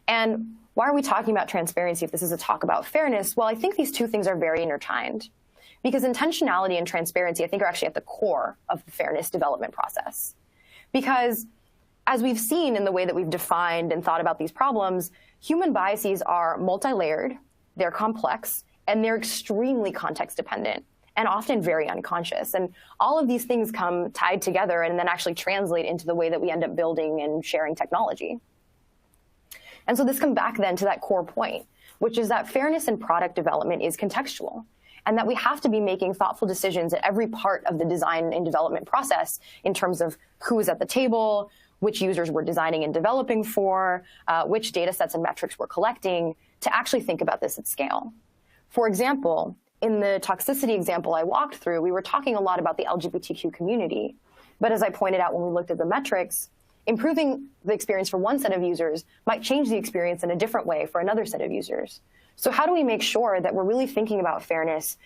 Speaker 2: And why are we talking about transparency if this is a talk about fairness? Well, I think these two things are very intertwined, because intentionality and transparency, I think, are actually at the core of the fairness development process. Because as we've seen in the way that we've defined and thought about these problems, human biases are multi-layered, they're complex, and they're extremely context dependent and often very unconscious. And all of these things come tied together and then actually translate into the way that we end up building and sharing technology. And so this comes back then to that core point, which is that fairness in product development is contextual, and that we have to be making thoughtful decisions at every part of the design and development process in terms of who is at the table, which users we're designing and developing for, which data sets and metrics we're collecting, to actually think about this at scale. For example, in the toxicity example I walked through, we were talking a lot about the LGBTQ community. But as I pointed out when we looked at the metrics, improving the experience for one set of users might change the experience in a different way for another set of users. So how do we make sure that we're really thinking about fairness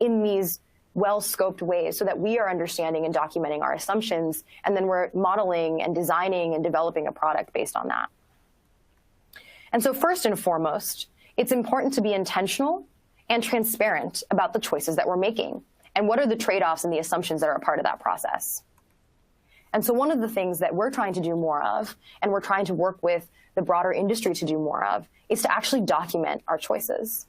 Speaker 2: in these well-scoped ways so that we are understanding and documenting our assumptions, and then we're modeling and designing and developing a product based on that? And so first and foremost, it's important to be intentional and transparent about the choices that we're making and what are the trade-offs and the assumptions that are a part of that process. And so one of the things that we're trying to do more of, and we're trying to work with the broader industry to do more of, is to actually document our choices.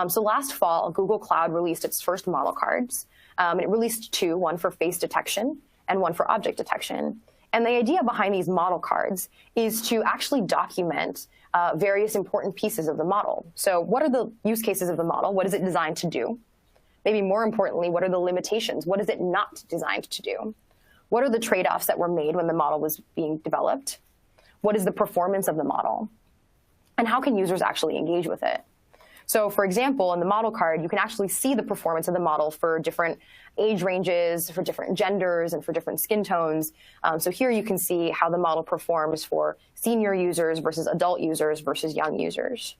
Speaker 2: So last fall, Google Cloud released its first model cards. It released two, one for face detection and one for object detection. And the idea behind these model cards is to actually document various important pieces of the model. So what are the use cases of the model? What is it designed to do? Maybe more importantly, what are the limitations? What is it not designed to do? What are the trade-offs that were made when the model was being developed? What is the performance of the model? And how can users actually engage with it? So for example, in the model card, you can actually see the performance of the model for different age ranges, for different genders, and for different skin tones. So here you can see how the model performs for senior users versus adult users versus young users.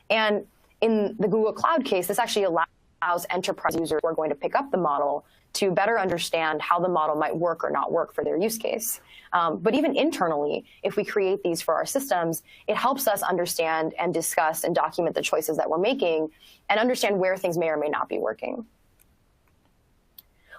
Speaker 2: And in the Google Cloud case, this actually allows enterprise users who are going to pick up the model to better understand how the model might work or not work for their use case. But even internally, if we create these for our systems, it helps us understand and discuss and document the choices that we're making and understand where things may or may not be working.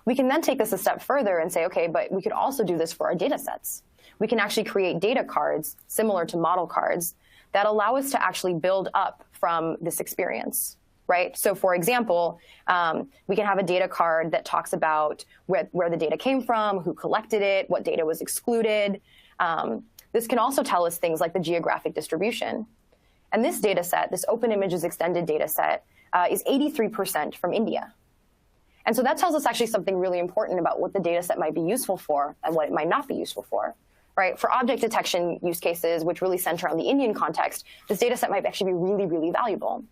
Speaker 2: We can then take this a step further and say, okay, but we could also do this for our data sets. We can actually create data cards similar to model cards that allow us to actually build up from this experience. Right? So for example, we can have a data card that talks about where the data came from, who collected it, what data was excluded. This can also tell us things like the geographic distribution. And this data set, this Open Images Extended data set, is 83% from India. And so that tells us actually something really important about what the data set might be useful for and what it might not be useful for. Right? For object detection use cases, which really center on the Indian context, this data set might actually be really, really valuable.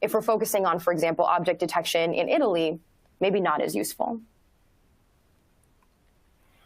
Speaker 2: If we're focusing on, for example, object detection in Italy, maybe not as useful.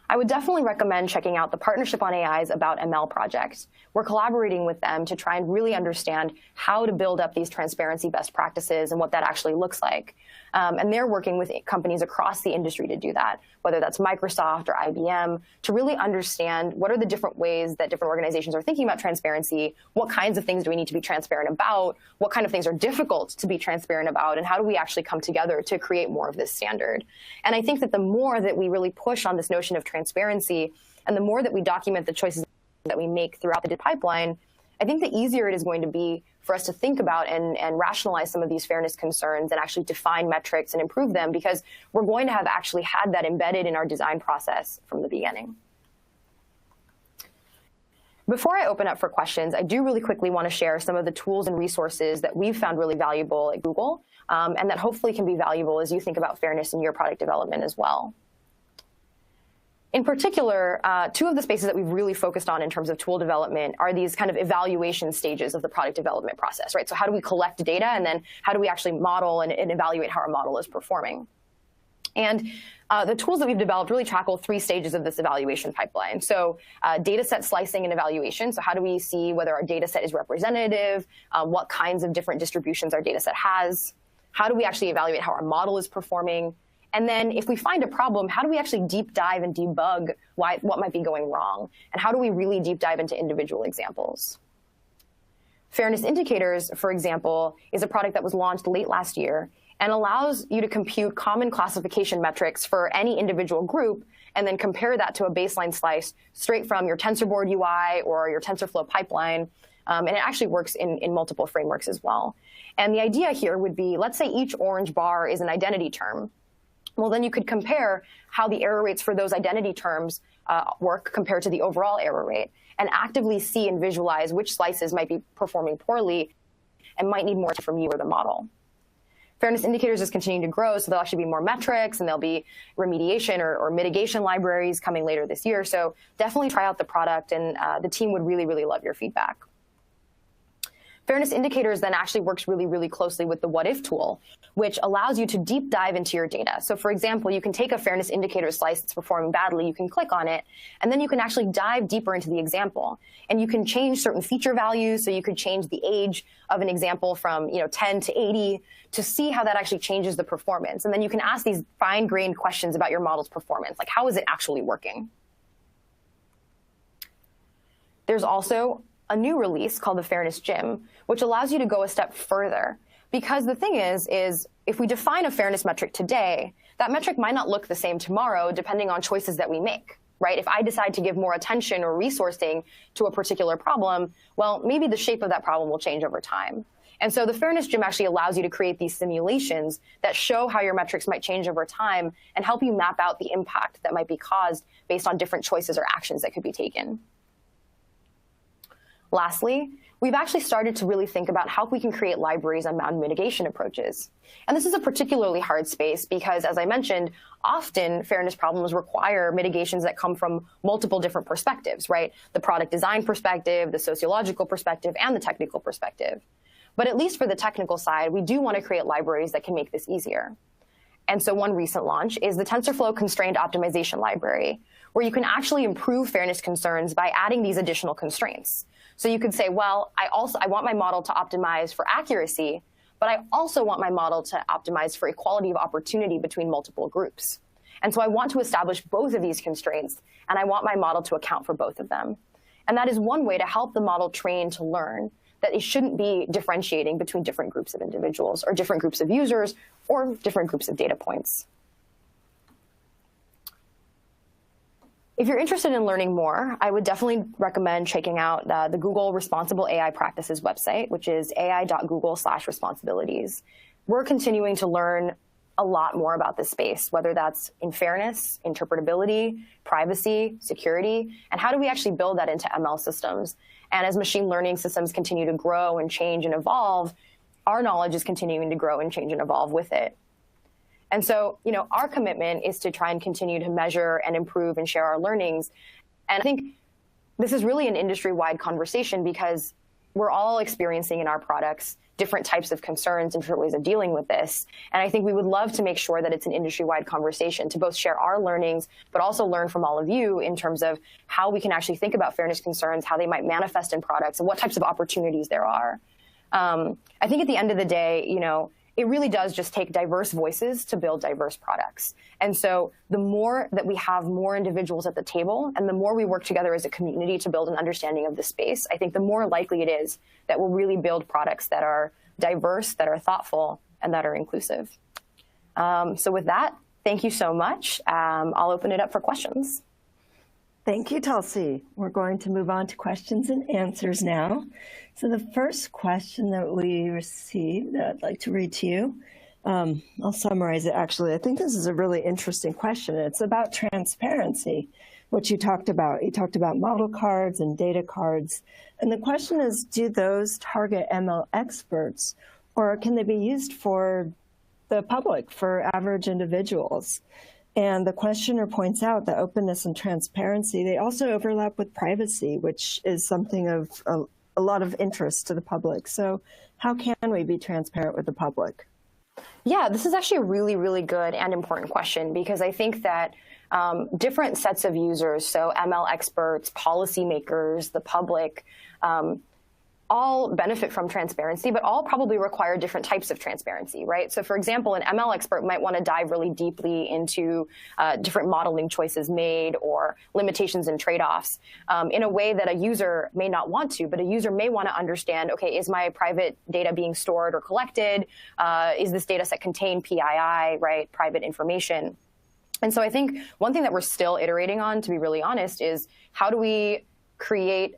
Speaker 2: I would definitely recommend checking out the Partnership on AI's About ML project. We're collaborating with them to try and really understand how to build up these transparency best practices and what that actually looks like. And they're working with companies across the industry to do that, whether that's Microsoft or IBM, to really understand what are the different ways that different organizations are thinking about transparency, what kinds of things do we need to be transparent about, what kind of things are difficult to be transparent about, and how do we actually come together to create more of this standard. And I think that the more that we really push on this notion of transparency, and the more that we document the choices that we make throughout the pipeline, I think the easier it is going to be for us to think about and rationalize some of these fairness concerns and actually define metrics and improve them, because we're going to have actually had that embedded in our design process from the beginning. Before I open up for questions, I do really quickly want to share some of the tools and resources that we've found really valuable at Google, and that hopefully can be valuable as you think about fairness in your product development as well. In particular, two of the spaces that we've really focused on in terms of tool development are these kind of evaluation stages of the product development process, right? So how do we collect data, and then how do we actually model and evaluate how our model is performing? And the tools that we've developed really tackle three stages of this evaluation pipeline. So data set slicing and evaluation. So how do we see whether our data set is representative, what kinds of different distributions our data set has? How do we actually evaluate how our model is performing? And then if we find a problem, how do we actually deep dive and debug what might be going wrong? And how do we really deep dive into individual examples? Fairness Indicators, for example, is a product that was launched late last year and allows you to compute common classification metrics for any individual group and then compare that to a baseline slice straight from your TensorBoard UI or your TensorFlow pipeline. And it actually works in multiple frameworks as well. And the idea here would be, let's say each orange bar is an identity term. Well, then you could compare how the error rates for those identity terms work compared to the overall error rate, and actively see and visualize which slices might be performing poorly and might need more from you or the model. Fairness Indicators is continuing to grow, so there'll actually be more metrics, and there'll be remediation or mitigation libraries coming later this year. So definitely try out the product, and the team would really, really love your feedback. Fairness Indicators then actually works really, really closely with the What If tool, which allows you to deep dive into your data. So for example, you can take a Fairness Indicator slice that's performing badly, you can click on it, and then you can actually dive deeper into the example. And you can change certain feature values, so you could change the age of an example from 10 to 80 to see how that actually changes the performance. And then you can ask these fine-grained questions about your model's performance, like how is it actually working? There's also a new release called the Fairness Gym, which allows you to go a step further. Because the thing is if we define a fairness metric today, that metric might not look the same tomorrow depending on choices that we make, right? If I decide to give more attention or resourcing to a particular problem, well, maybe the shape of that problem will change over time. And so the Fairness Gym actually allows you to create these simulations that show how your metrics might change over time and help you map out the impact that might be caused based on different choices or actions that could be taken. Lastly, we've actually started to really think about how we can create libraries on mitigation approaches. And this is a particularly hard space because, as I mentioned, often fairness problems require mitigations that come from multiple different perspectives, right? The product design perspective, the sociological perspective, and the technical perspective. But at least for the technical side, we do want to create libraries that can make this easier. And so one recent launch is the TensorFlow Constrained Optimization Library, where you can actually improve fairness concerns by adding these additional constraints. So you could say, well, I want my model to optimize for accuracy, but I also want my model to optimize for equality of opportunity between multiple groups. And so I want to establish both of these constraints, and I want my model to account for both of them. And that is one way to help the model train to learn that it shouldn't be differentiating between different groups of individuals or different groups of users or different groups of data points. If you're interested in learning more, I would definitely recommend checking out the Google Responsible AI Practices website, which is ai.google/responsibilities. We're continuing to learn a lot more about this space, whether that's in fairness, interpretability, privacy, security, and how do we actually build that into ML systems. And as machine learning systems continue to grow and change and evolve, our knowledge is continuing to grow and change and evolve with it. And so, our commitment is to try and continue to measure and improve and share our learnings. And I think this is really an industry-wide conversation because we're all experiencing in our products different types of concerns and different ways of dealing with this. And I think we would love to make sure that it's an industry-wide conversation to both share our learnings, but also learn from all of you in terms of how we can actually think about fairness concerns, how they might manifest in products, and what types of opportunities there are. I think at the end of the day, it really does just take diverse voices to build diverse products. And so the more that we have more individuals at the table and the more we work together as a community to build an understanding of the space, I think the more likely it is that we'll really build products that are diverse, that are thoughtful, and that are inclusive. So with that, thank you so much. I'll open it up for questions.
Speaker 1: Thank you, Tulsee. We're going to move on to questions and answers now. So the first question that we received that I'd like to read to you I'll summarize it, actually. I think this is a really interesting question. It's about transparency, which you talked about. You talked about model cards and data cards. And the question is, do those target ML experts, or can they be used for the public, for average individuals? And the questioner points out that openness and transparency, they also overlap with privacy, which is something of a lot of interest to the public. So how can we be transparent with the public?
Speaker 2: Yeah, this is actually a really, really good and important question, because I think that different sets of users, so ML experts, policymakers, the public, all benefit from transparency, but all probably require different types of transparency, right? So for example, an ML expert might want to dive really deeply into different modeling choices made or limitations and trade-offs in a way that a user may not want to, but a user may want to understand, okay, is my private data being stored or collected? Is this data set contain PII, right, private information? And so I think one thing that we're still iterating on, to be really honest, is how do we create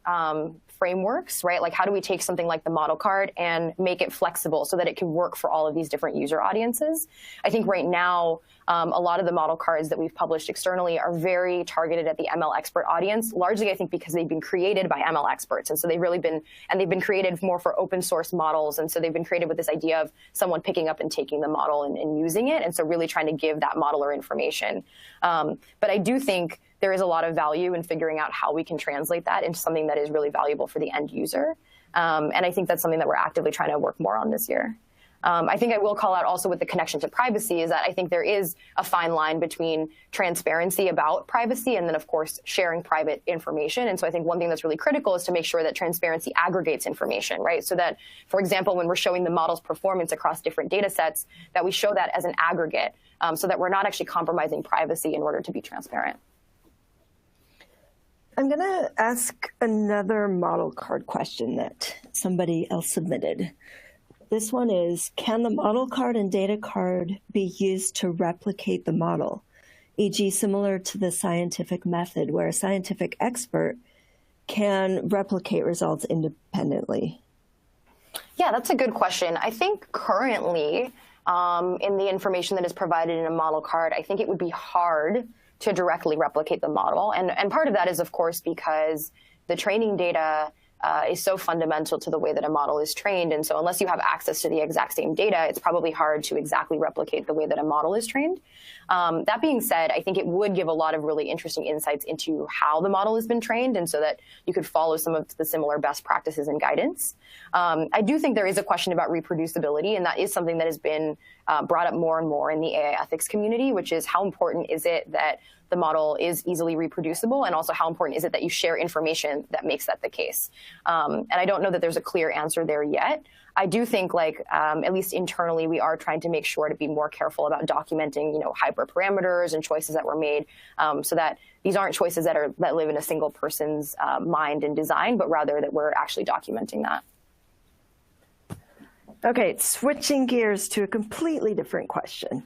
Speaker 2: frameworks, right? Like how do we take something like the model card and make it flexible so that it can work for all of these different user audiences? I think right now, a lot of the model cards that we've published externally are very targeted at the ML expert audience, largely I think because they've been created by ML experts. And so they've been created more for open source models. And so they've been created with this idea of someone picking up and taking the model and using it. And so really trying to give that modeler information. But I do think there is a lot of value in figuring out how we can translate that into something that is really valuable for the end user. And I think that's something that we're actively trying to work more on this year. I think I will call out also with the connection to privacy is that I think there is a fine line between transparency about privacy and then, of course, sharing private information. And so I think one thing that's really critical is to make sure that transparency aggregates information, right? So that, for example, when we're showing the model's performance across different data sets, that we show that as an aggregate so that we're not actually compromising privacy in order to be transparent.
Speaker 1: I'm going to ask another model card question that somebody else submitted. This one is, can the model card and data card be used to replicate the model, e.g. similar to the scientific method where a scientific expert can replicate results independently?
Speaker 2: Yeah, that's a good question. I think currently in the information that is provided in a model card, I think it would be hard to directly replicate the model. And part of that is, of course, because the training data is so fundamental to the way that a model is trained. And so unless you have access to the exact same data, it's probably hard to exactly replicate the way that a model is trained. That being said, I think it would give a lot of really interesting insights into how the model has been trained, and so that you could follow some of the similar best practices and guidance. I do think there is a question about reproducibility, and that is something that has been brought up more and more in the AI ethics community, which is how important is it that the model is easily reproducible, and also how important is it that you share information that makes that the case. And I don't know that there's a clear answer there yet. I do think, like, at least internally, we are trying to make sure to be more careful about documenting, hyperparameters and choices that were made, so that these aren't choices that live in a single person's mind and design, but rather that we're actually documenting that.
Speaker 1: Okay, switching gears to a completely different question.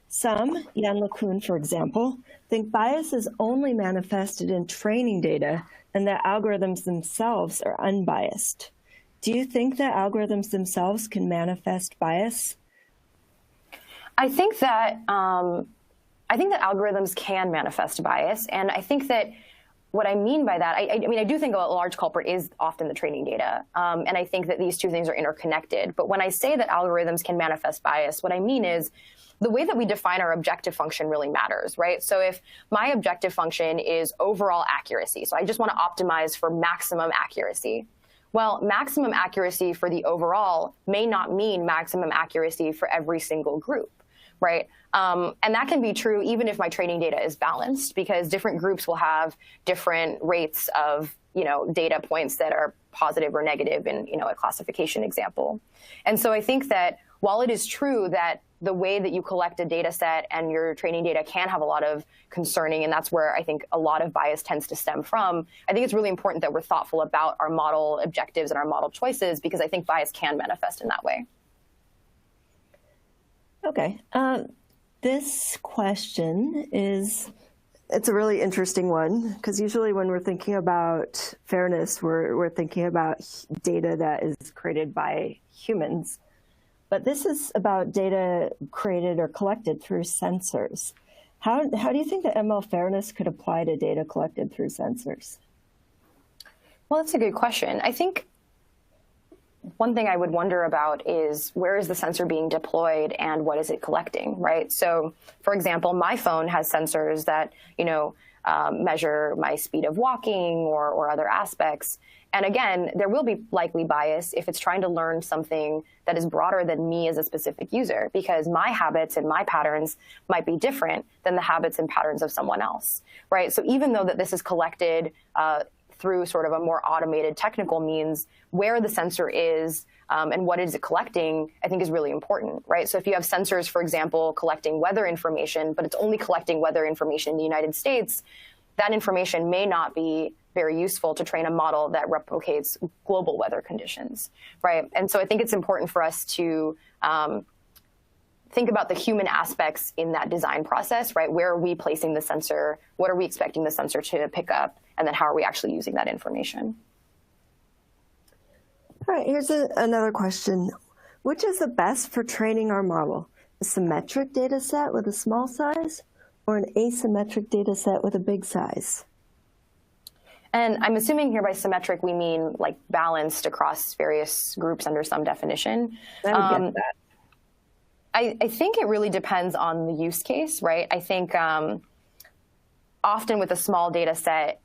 Speaker 1: Some, Jan LeCun, for example, think bias is only manifested in training data and that algorithms themselves are unbiased. Do you think that algorithms themselves can manifest bias?
Speaker 2: I think that algorithms can manifest bias, and I think that what I mean by that, I do think a large culprit is often the training data, and I think that these two things are interconnected. But when I say that algorithms can manifest bias, what I mean is the way that we define our objective function really matters, right? So if my objective function is overall accuracy, so I just want to optimize for maximum accuracy. Well, maximum accuracy for the overall may not mean maximum accuracy for every single group, right? And that can be true even if my training data is balanced, because different groups will have different rates of data points that are positive or negative in a classification example. And so I think that while it is true that the way that you collect a data set and your training data can have a lot of concerning, and that's where I think a lot of bias tends to stem from, I think it's really important that we're thoughtful about our model objectives and our model choices, because I think bias can manifest in that way.
Speaker 1: Okay. This question it's a really interesting one, because usually when we're thinking about fairness, we're thinking about data that is created by humans. but this is about data created or collected through sensors. How do you think that ML fairness could apply to data collected through sensors?
Speaker 2: Well, that's a good question. I think one thing I would wonder about is where is the sensor being deployed and what is it collecting, right? So, for example, my phone has sensors that, measure my speed of walking or other aspects. And again, there will be likely bias if it's trying to learn something that is broader than me as a specific user, because my habits and my patterns might be different than the habits and patterns of someone else, right? So even though that this is collected through sort of a more automated technical means, where the sensor is and what is it collecting, I think is really important, right? So if you have sensors, for example, collecting weather information, but it's only collecting weather information in the United States, that information may not be very useful to train a model that replicates global weather conditions, right? And so I think it's important for us to think about the human aspects in that design process, right? Where are we placing the sensor? What are we expecting the sensor to pick up? And then how are we actually using that information?
Speaker 1: All right, here's another question. Which is the best for training our model? A symmetric data set with a small size or an asymmetric data set with a big size?
Speaker 2: And I'm assuming here by symmetric, we mean like balanced across various groups under some definition.
Speaker 1: I would get that.
Speaker 2: I think it really depends on the use case, right? I think often with a small data set,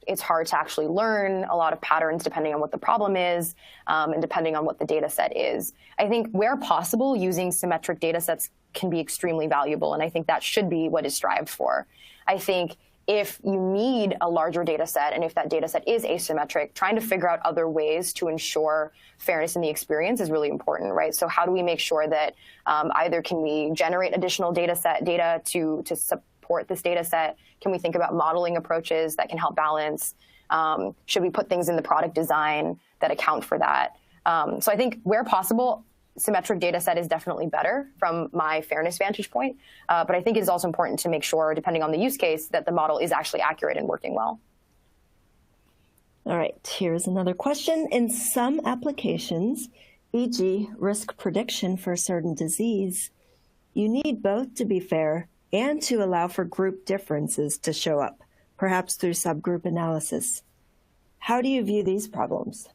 Speaker 2: it's hard to actually learn a lot of patterns depending on what the problem is and depending on what the data set is. I think where possible, using symmetric data sets can be extremely valuable, and I think that should be what is strived for. I think if you need a larger data set, and if that data set is asymmetric, trying to figure out other ways to ensure fairness in the experience is really important, right? So how do we make sure that either can we generate additional data to support this data set? Can we think about modeling approaches that can help balance? Should we put things in the product design that account for that? So I think where possible, symmetric data set is definitely better from my fairness vantage point. But I think it is also important to make sure, depending on the use case, that the model is actually accurate and working well.
Speaker 1: All right, here's another question. In some applications, e.g. risk prediction for a certain disease, you need both to be fair and to allow for group differences to show up, perhaps through subgroup analysis. How do you view these problems?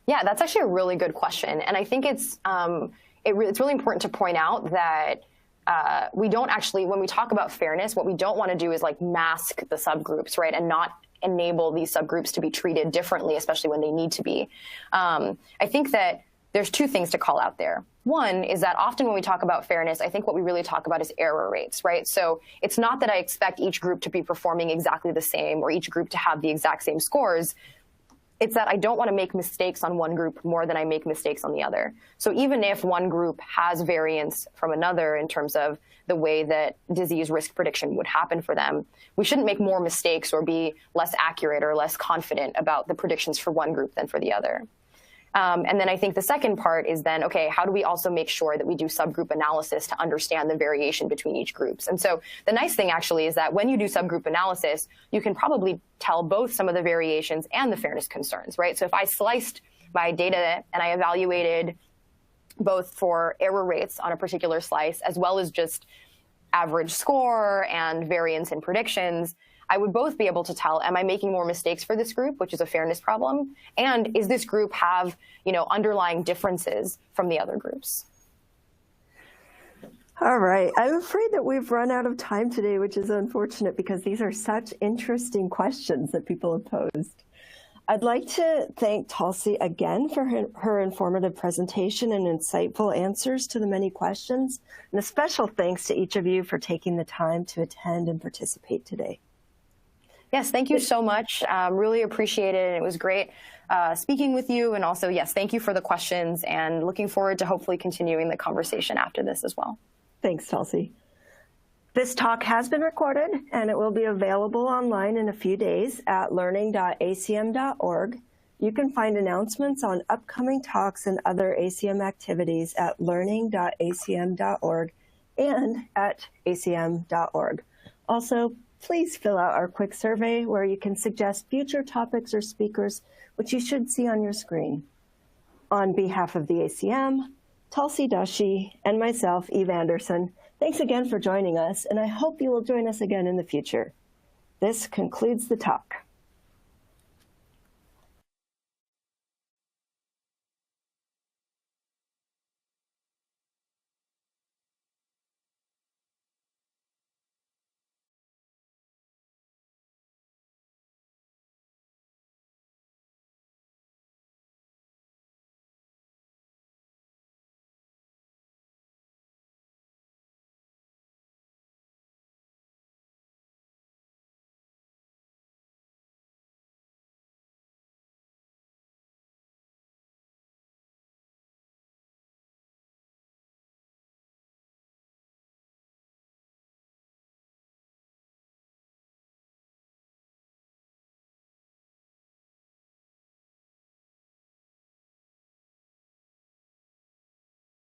Speaker 2: Yeah, that's actually a really good question. And I think it's really important to point out that we don't actually, when we talk about fairness, what we don't want to do is like mask the subgroups, right? And not enable these subgroups to be treated differently, especially when they need to be. I think that there's two things to call out there. One is that often when we talk about fairness, I think what we really talk about is error rates, right? So it's not that I expect each group to be performing exactly the same or each group to have the exact same scores. It's that I don't want to make mistakes on one group more than I make mistakes on the other. So even if one group has variance from another in terms of the way that disease risk prediction would happen for them, we shouldn't make more mistakes or be less accurate or less confident about the predictions for one group than for the other. And then I think the second part is then, okay, how do we also make sure that we do subgroup analysis to understand the variation between each groups? And so the nice thing actually is that when you do subgroup analysis, you can probably tell both some of the variations and the fairness concerns, right? So if I sliced my data and I evaluated both for error rates on a particular slice, as well as just average score and variance in predictions, I would both be able to tell, am I making more mistakes for this group, which is a fairness problem? And is this group have, underlying differences from the other groups?
Speaker 1: All right. I'm afraid that we've run out of time today, which is unfortunate because these are such interesting questions that people have posed. I'd like to thank Tulsee again for her informative presentation and insightful answers to the many questions. And a special thanks to each of you for taking the time to attend and participate today.
Speaker 2: Yes, thank you so much. Really appreciate it. It was great speaking with you. And also, yes, thank you for the questions and looking forward to hopefully continuing the conversation after this as well.
Speaker 1: Thanks, Tulsee. This talk has been recorded and it will be available online in a few days at learning.acm.org. You can find announcements on upcoming talks and other ACM activities at learning.acm.org and at acm.org. Also, please fill out our quick survey where you can suggest future topics or speakers, which you should see on your screen. On behalf of the ACM, Tulsee Doshi, and myself, Eve Anderson, thanks again for joining us, and I hope you will join us again in the future. This concludes the talk.